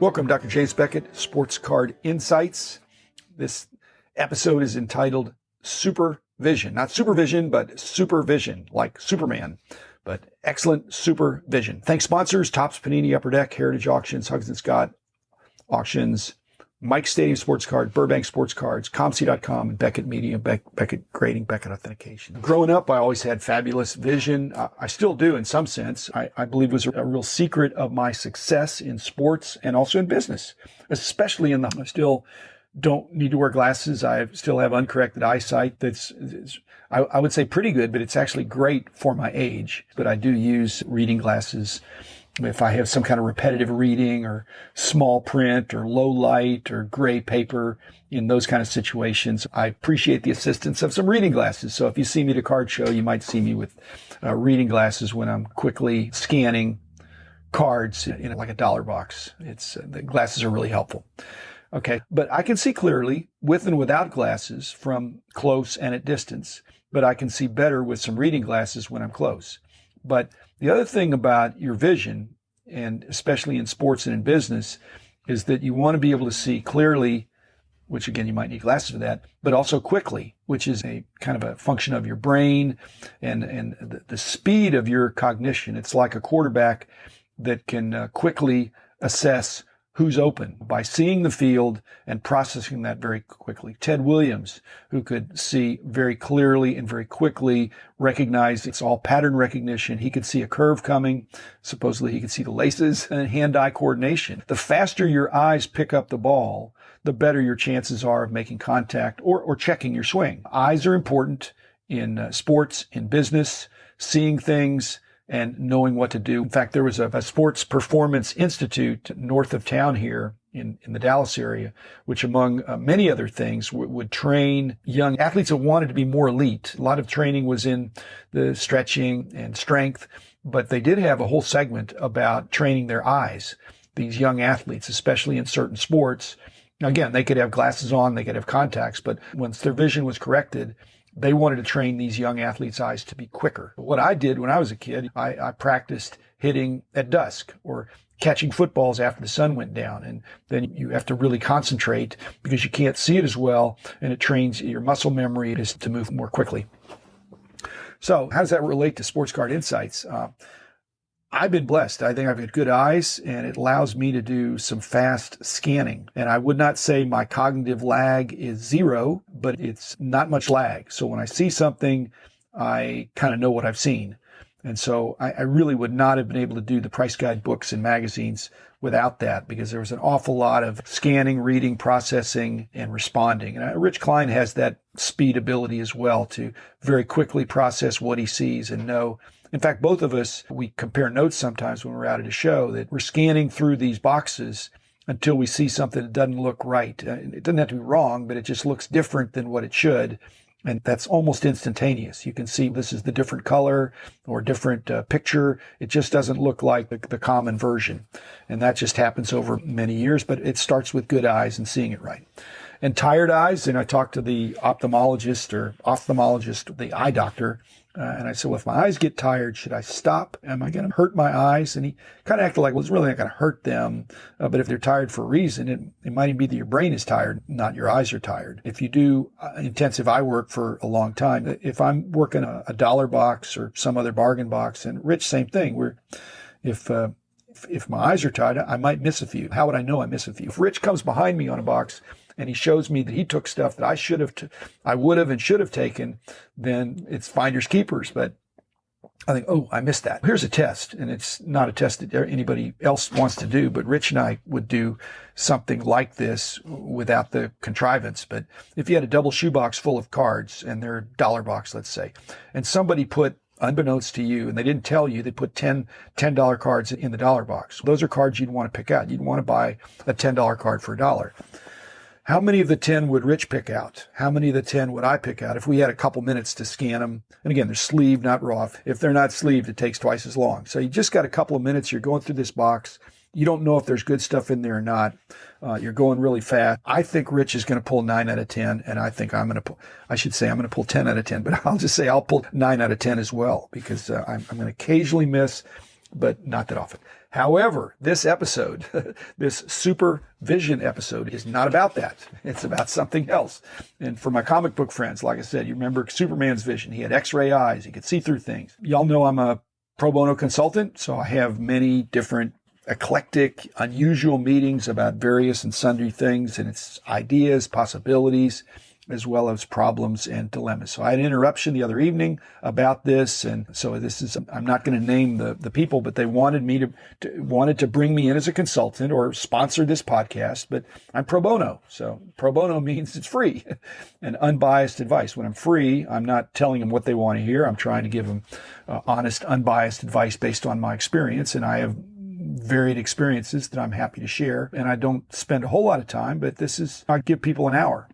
Welcome, Dr. James Beckett, Sports Card Insights. This episode is entitled Supervision. Not supervision, but supervision, like Superman, but excellent supervision. Thanks, sponsors: Topps, Panini, Upper Deck, Heritage Auctions, Huggins & Scott Auctions, Mike Stadium Sports Card, Burbank Sports Cards, ComC.com, and Beckett Media, Beckett Grading, Beckett Authentication. Growing up, I always had fabulous vision. I still do in some sense. I believe it was a real secret of my success in sports and also in business, especially I still don't need to wear glasses. I still have uncorrected eyesight. I would say pretty good, but it's actually great for my age. But I do use reading glasses if I have some kind of repetitive reading or small print or low light or gray paper. In those kind of situations, I appreciate the assistance of some reading glasses. So if you see me at a card show, you might see me with reading glasses when I'm quickly scanning cards in like a dollar box. The glasses are really helpful. Okay, but I can see clearly with and without glasses from close and at distance, but I can see better with some reading glasses when I'm close. But the other thing about your vision, and especially in sports and in business, is that you want to be able to see clearly, which again, you might need glasses for that, but also quickly, which is a kind of a function of your brain and the speed of your cognition. It's like a quarterback that can quickly assess who's open by seeing the field and processing that very quickly. Ted Williams, who could see very clearly and very quickly, recognize it's all pattern recognition. He could see a curve coming. Supposedly he could see the laces and hand-eye coordination. The faster your eyes pick up the ball, the better your chances are of making contact or checking your swing. Eyes are important in sports, in business, seeing things and knowing what to do. In fact, there was a sports performance institute north of town here in the Dallas area, which among many other things would train young athletes that wanted to be more elite. A lot of training was in the stretching and strength, but they did have a whole segment about training their eyes. These young athletes, especially in certain sports, now again, they could have glasses on, they could have contacts, but once their vision was corrected, they wanted to train these young athletes' eyes to be quicker. What I did when I was a kid, I practiced hitting at dusk or catching footballs after the sun went down. And then you have to really concentrate because you can't see it as well. And it trains your muscle memory to move more quickly. So how does that relate to Sports Card Insights? I've been blessed. I think I've got good eyes, and it allows me to do some fast scanning. And I would not say my cognitive lag is zero, but it's not much lag. So when I see something, I kind of know what I've seen. And so I really would not have been able to do the price guide books and magazines without that, because there was an awful lot of scanning, reading, processing, and responding. And Rich Klein has that speed ability as well to very quickly process what he sees and know. In fact, both of us, we compare notes sometimes when we're out at a show, that we're scanning through these boxes until we see something that doesn't look right. It doesn't have to be wrong, but it just looks different than what it should. And that's almost instantaneous. You can see this is the different color or different picture. It just doesn't look like the common version. And that just happens over many years, but it starts with good eyes and seeing it right. And tired eyes, and I talked to the ophthalmologist, the eye doctor, and I said, well, if my eyes get tired, should I stop? Am I going to hurt my eyes? And he kind of acted like, well, it's really not going to hurt them. But if they're tired for a reason, it might even be that your brain is tired, not your eyes are tired. If you do intensive eye work for a long time, if I'm working a dollar box or some other bargain box, and Rich, same thing, if my eyes are tired, I might miss a few. How would I know I miss a few? If Rich comes behind me on a box and he shows me that he took stuff that I would have and should have taken, then it's finders keepers. But I think, oh, I missed that. Here's a test, and it's not a test that anybody else wants to do, but Rich and I would do something like this without the contrivance. But if you had a double shoebox full of cards, and they're dollar box, let's say, and somebody put, unbeknownst to you, and they didn't tell you, they put $10 cards in the dollar box. Those are cards you'd want to pick out. You'd want to buy a $10 card for $1. How many of the 10 would Rich pick out? How many of the 10 would I pick out if we had a couple minutes to scan them? And again, they're sleeved, not raw. If they're not sleeved, it takes twice as long. So you just got a couple of minutes. You're going through this box. You don't know if there's good stuff in there or not. You're going really fast. I think Rich is going to pull 9 out of 10, and I think I'm going to pull 10 out of 10, but I'll just say I'll pull 9 out of 10 as well, because I'm going to occasionally miss, but not that often. However, this episode, this supervision episode, is not about that. It's about something else. And for my comic book friends, like I said, you remember Superman's vision. He had X-ray eyes. He could see through things. Y'all know I'm a pro bono consultant, so I have many different eclectic, unusual meetings about various and sundry things, and its ideas, possibilities, as well as problems and dilemmas. So I had an interruption the other evening about this, and so this is, I'm not going to name the people, but they wanted me wanted to bring me in as a consultant or sponsor this podcast, but I'm pro bono. So pro bono means it's free and unbiased advice. When I'm free, I'm not telling them what they want to hear. I'm trying to give them honest, unbiased advice based on my experience, and I have varied experiences that I'm happy to share, and I don't spend a whole lot of time, but I give people an hour.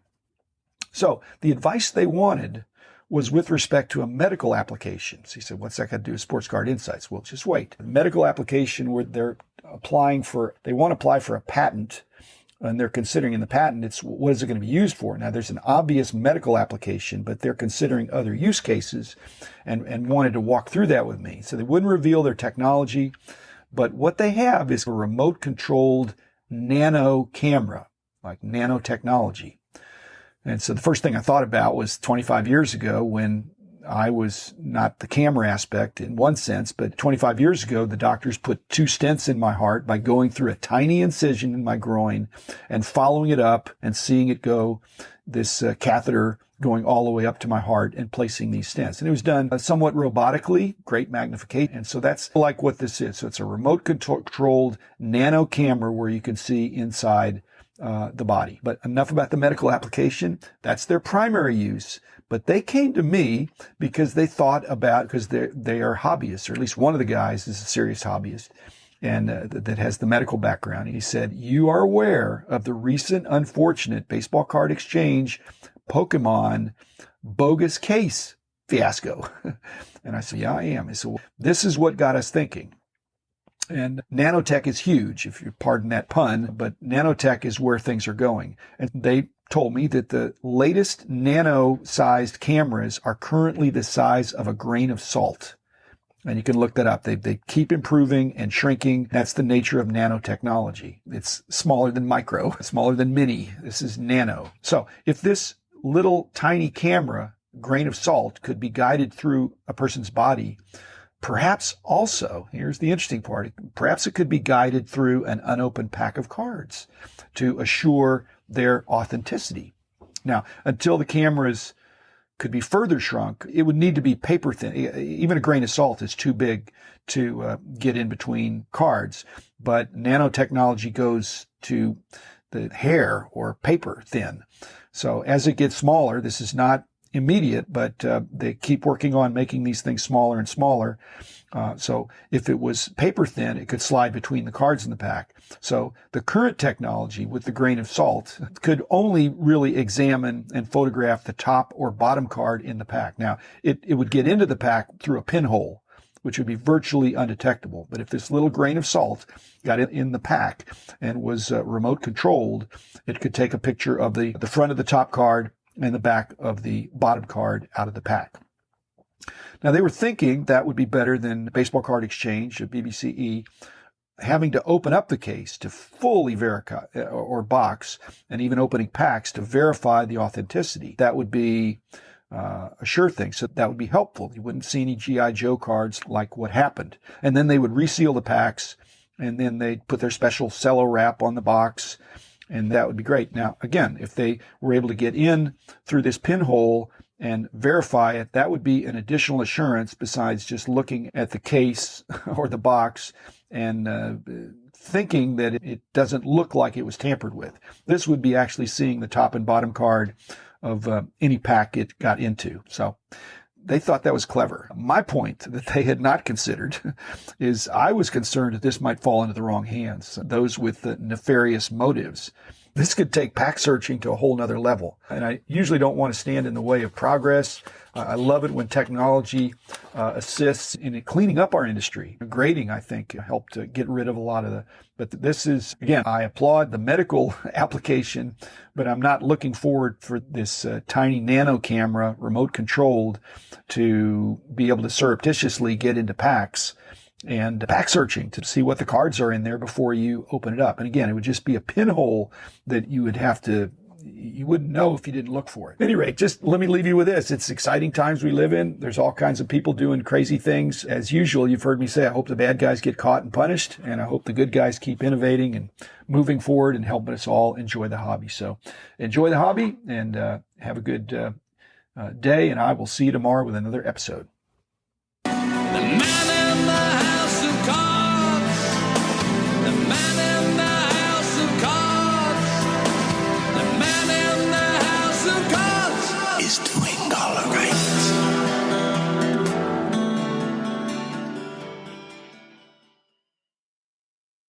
So the advice they wanted was with respect to a medical application. So he said, what's that got to do with Sports Card Insights? Well, just wait. A medical application where they want to apply for a patent, and they're considering in the patent, it's what is it going to be used for? Now, there's an obvious medical application, but they're considering other use cases and wanted to walk through that with me. So they wouldn't reveal their technology, but what they have is a remote controlled nano camera, like nano-technology. And so the first thing I thought about was 25 years ago when I was not the camera aspect in one sense, but 25 years ago, the doctors put 2 stents in my heart by going through a tiny incision in my groin and following it up and seeing it go, this catheter going all the way up to my heart and placing these stents. And it was done somewhat robotically, great magnification. And so that's like what this is. So it's a remote controlled nano camera where you can see inside the body. But enough about the medical application. That's their primary use. But they came to me because they thought about, because they are hobbyists, or at least one of the guys is a serious hobbyist and that has the medical background. And he said, you are aware of the recent unfortunate baseball card exchange Pokemon bogus case fiasco. And I said, yeah, I am. He said, well, this is what got us thinking. And nanotech is huge, if you pardon that pun, but nanotech is where things are going. And they told me that the latest nano-sized cameras are currently the size of a grain of salt. And you can look that up. They keep improving and shrinking. That's the nature of nanotechnology. It's smaller than micro, smaller than mini. This is nano. So if this little tiny camera, grain of salt, could be guided through a person's body, perhaps also, here's the interesting part, perhaps it could be guided through an unopened pack of cards to assure their authenticity. Now, until the cameras could be further shrunk, it would need to be paper thin. Even a grain of salt is too big to get in between cards, but nanotechnology goes to the hair or paper thin. So as it gets smaller, this is not immediate, but they keep working on making these things smaller and smaller. So if it was paper thin, it could slide between the cards in the pack. So the current technology with the grain of salt could only really examine and photograph the top or bottom card in the pack. Now, it would get into the pack through a pinhole, which would be virtually undetectable. But if this little grain of salt got in the pack and was remote controlled, it could take a picture of the front of the top card and the back of the bottom card out of the pack. Now, they were thinking that would be better than Baseball Card Exchange, BBCE, having to open up the case to fully verify or box, and even opening packs to verify the authenticity. That would be a sure thing. So that would be helpful. You wouldn't see any G.I. Joe cards like what happened. And then they would reseal the packs, and then they'd put their special cello wrap on the box, and that would be great. Now, again, if they were able to get in through this pinhole and verify it, that would be an additional assurance besides just looking at the case or the box and thinking that it doesn't look like it was tampered with. This would be actually seeing the top and bottom card of any pack it got into. So they thought that was clever. My point that they had not considered is I was concerned that this might fall into the wrong hands, those with the nefarious motives. This could take pack searching to a whole nother level. And I usually don't want to stand in the way of progress. I love it when technology assists in cleaning up our industry. Grading, I think, helped get rid of a lot of the, but this is, again, I applaud the medical application, but I'm not looking forward for this tiny nano camera, remote controlled, to be able to surreptitiously get into packs and back searching to see what the cards are in there before you open it up. And again, it would just be a pinhole that you wouldn't know if you didn't look for it. At any rate, just let me leave you with this. It's exciting times we live in. There's all kinds of people doing crazy things. As usual, you've heard me say, I hope the bad guys get caught and punished, and I hope the good guys keep innovating and moving forward and helping us all enjoy the hobby. So enjoy the hobby and have a good day, and I will see you tomorrow with another episode.